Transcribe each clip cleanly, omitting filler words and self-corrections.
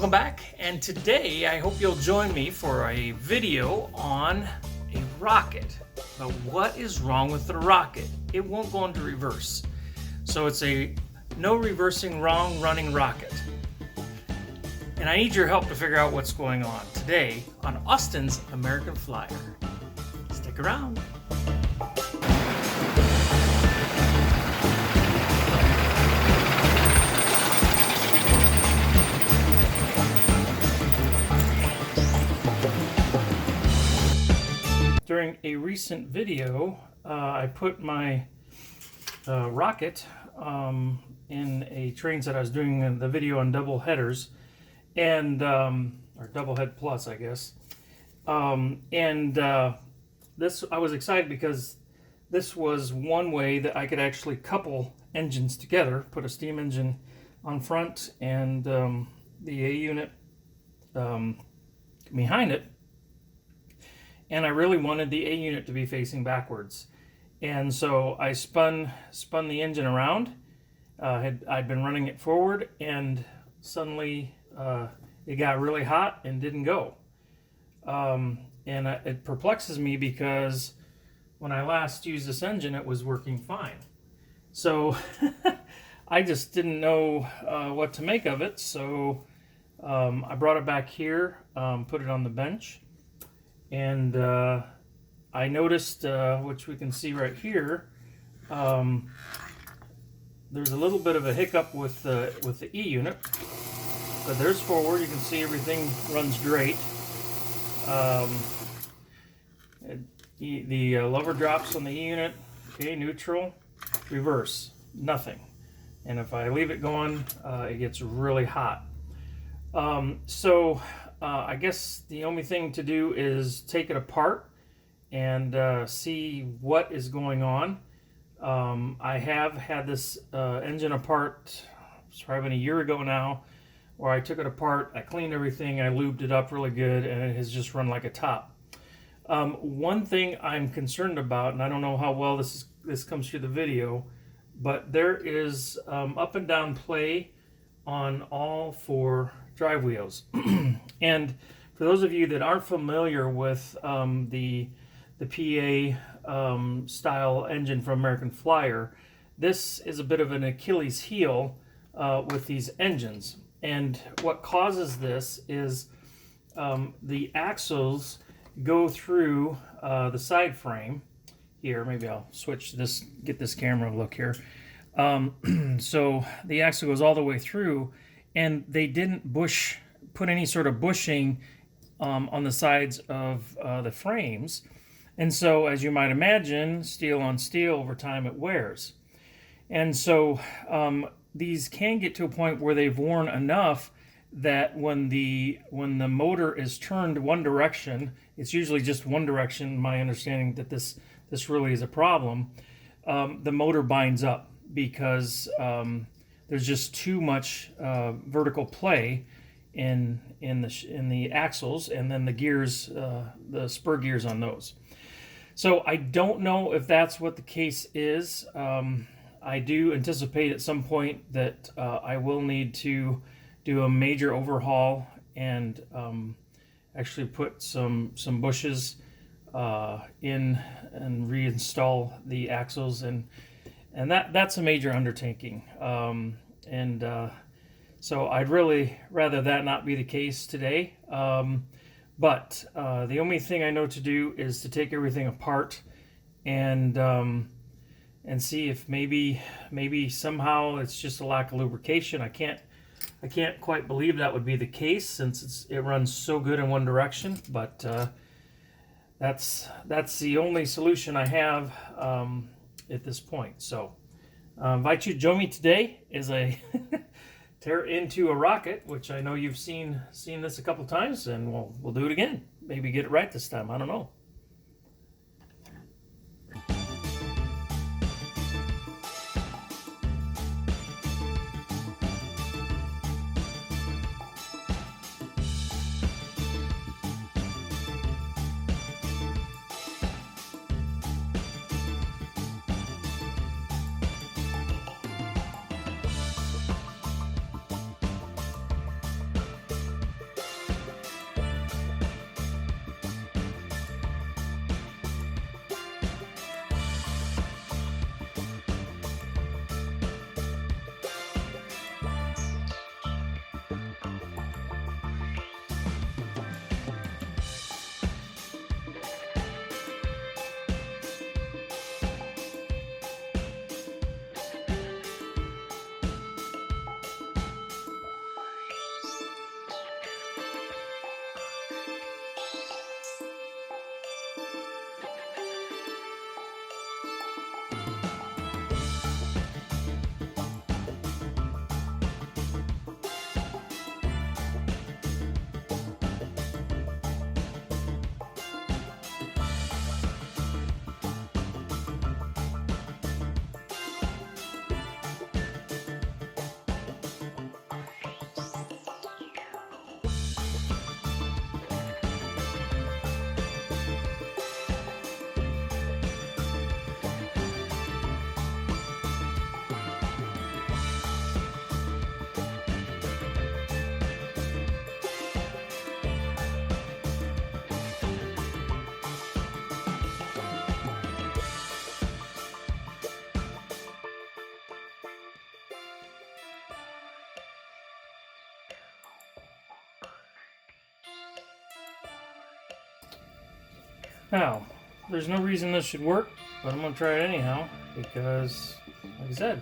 Welcome back, and today I hope you'll join me for a video on a rocket. But what is wrong with the rocket? It won't go into reverse. So it's a no reversing wrong running rocket. And I need your help to figure out what's going on today on Austin's American Flyer. Stick around. During a recent video, I put my rocket in a train set. I was doing the video on double headers, and or double head plus, I guess. This I was excited because this was one way that I could actually couple engines together, put a steam engine on front and the A unit behind it. And I really wanted the A unit to be facing backwards. And so I spun the engine around. I'd been running it forward, and suddenly it got really hot and didn't go. It perplexes me because when I last used this engine, it was working fine. So I just didn't know what to make of it. So I brought it back here, put it on the bench. And I noticed, which we can see right here, there's a little bit of a hiccup with the E unit, but there's forward. You can see everything runs great. The lever drops on the E unit. Okay, neutral, reverse, nothing. And if I leave it going, it gets really hot. I guess the only thing to do is take it apart and see what is going on. I have had this engine apart, it's probably been a year ago now, where I took it apart, I cleaned everything, I lubed it up really good, and it has just run like a top. One thing I'm concerned about, and I don't know how well this comes through the video, but there is up and down play on all four drive wheels. And for those of you that aren't familiar with the PA style engine from American Flyer, this is a bit of an Achilles heel with these engines. And what causes this is the axles go through the side frame here. Maybe I'll switch this, get this camera look here. So the axle goes all the way through, and they didn't put any sort of bushing on the sides of the frames. And so, as you might imagine, steel on steel, over time it wears. And so these can get to a point where they've worn enough that when the motor is turned one direction, it's usually just one direction, my understanding that this really is a problem, the motor binds up because there's just too much vertical play in the axles, and then the gears, the spur gears on those. So I don't know if that's what the case is. I do anticipate at some point that I will need to do a major overhaul and actually put some bushes in and reinstall the axles, and that's a major undertaking. So I'd really rather that not be the case today. But the only thing I know to do is to take everything apart and see if maybe somehow it's just a lack of lubrication. I can't quite believe that would be the case, since it runs so good in one direction. But that's the only solution I have at this point. So I invite you to join me today as I tear into a rocket, which I know you've seen this a couple times, and we'll do it again. Maybe get it right this time. I don't know. Now, there's no reason this should work, but I'm going to try it anyhow because, like I said,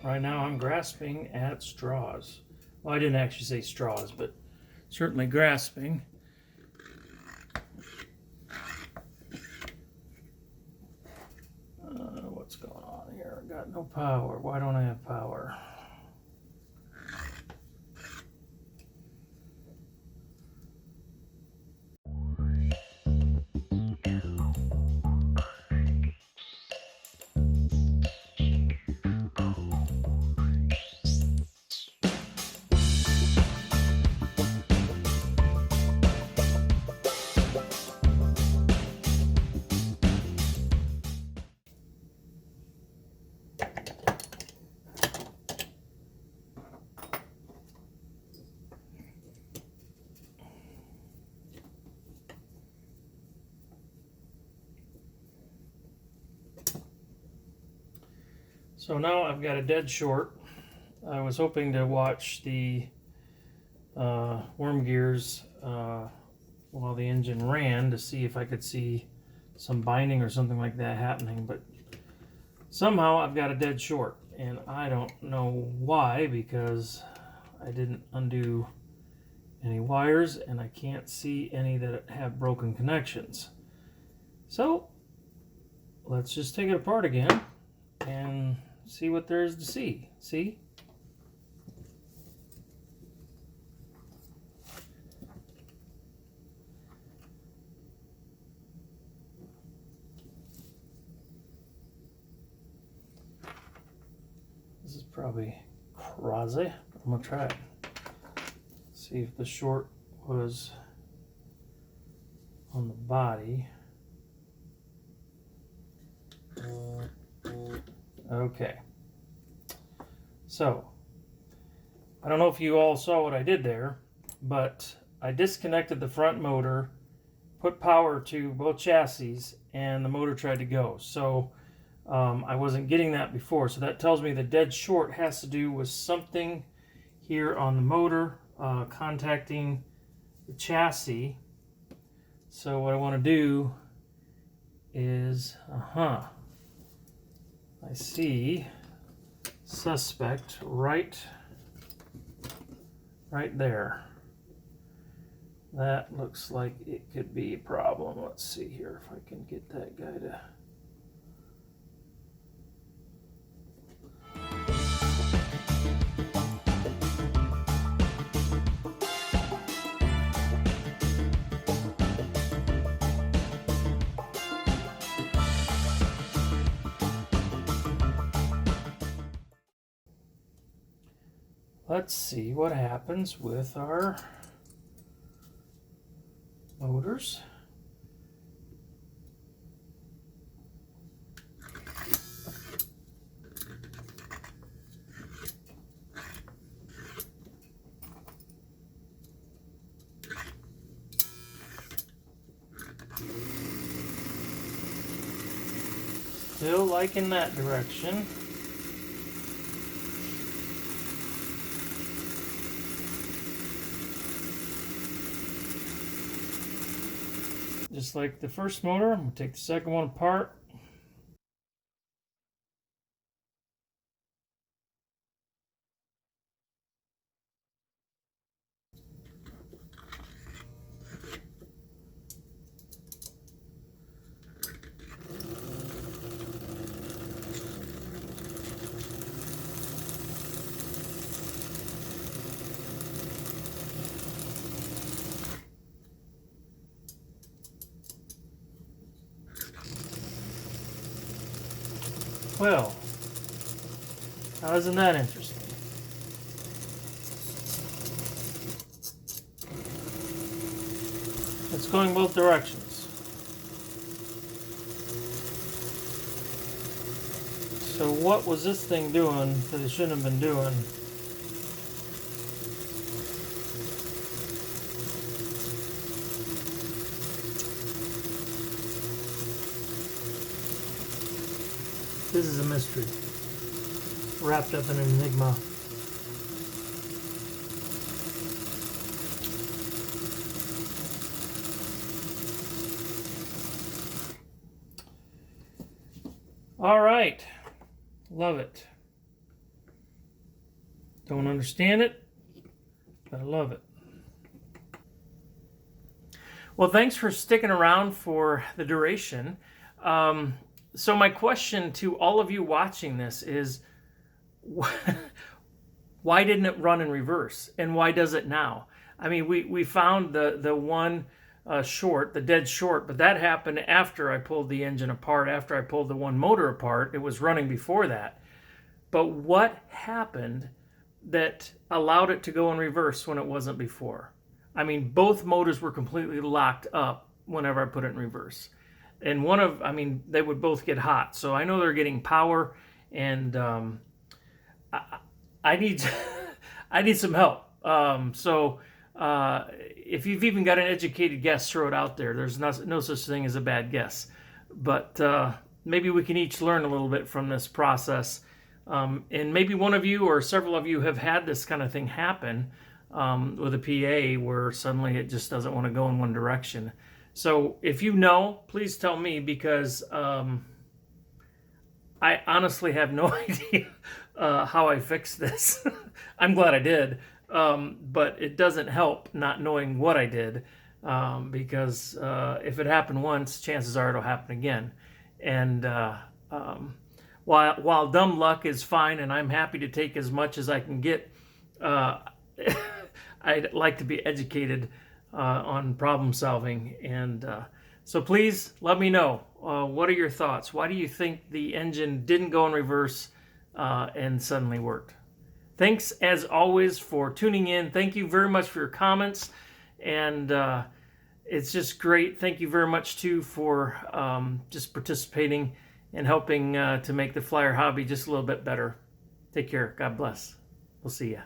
right now I'm grasping at straws. Well, I didn't actually say straws, but certainly grasping. What's going on here? I got no power. Why don't I have power? So now I've got a dead short. I was hoping to watch the worm gears while the engine ran to see if I could see some binding or something like that happening, but somehow I've got a dead short, and I don't know why, because I didn't undo any wires and I can't see any that have broken connections. So let's just take it apart again and see what there is to see. See? This is probably crazy, but I'm gonna try it. See if the short was on the body. Okay. So, I don't know if you all saw what I did there, but I disconnected the front motor, put power to both chassis, and the motor tried to go. So, I wasn't getting that before. So that tells me the dead short has to do with something here on the motor contacting the chassis. So what I want to do is, I see suspect right there. That looks like it could be a problem. Let's see here if I can get that guy to... Let's see what happens with our motors. Still liking that direction. Just like the first motor, I'm going to take the second one apart. Well, now isn't that interesting? It's going both directions. So what was this thing doing that it shouldn't have been doing? This is a mystery, wrapped up in an enigma. All right. Love it. Don't understand it, but I love it. Well, thanks for sticking around for the duration. So my question to all of you watching this is, why didn't it run in reverse, and why does it now? I mean, we found the one short, the dead short, but that happened after I pulled the engine apart, after I pulled the one motor apart. It was running before that. But what happened that allowed it to go in reverse when it wasn't before? I mean, both motors were completely locked up whenever I put it in reverse. And they would both get hot. So I know they're getting power, and I need I need some help. If you've even got an educated guess, throw it out there. There's no such thing as a bad guess. But maybe we can each learn a little bit from this process. And maybe one of you or several of you have had this kind of thing happen with a PA where suddenly it just doesn't want to go in one direction. So if you know, please tell me, because I honestly have no idea how I fixed this. I'm glad I did, but it doesn't help not knowing what I did, because if it happened once, chances are it'll happen again. And while dumb luck is fine, and I'm happy to take as much as I can get, I'd like to be educated on problem solving. And so please let me know, what are your thoughts? Why do you think the engine didn't go in reverse and suddenly worked? Thanks as always for tuning in. Thank you very much for your comments, and it's just great. Thank you very much too for just participating and helping to make the flyer hobby just a little bit better. Take care. God bless. We'll see ya.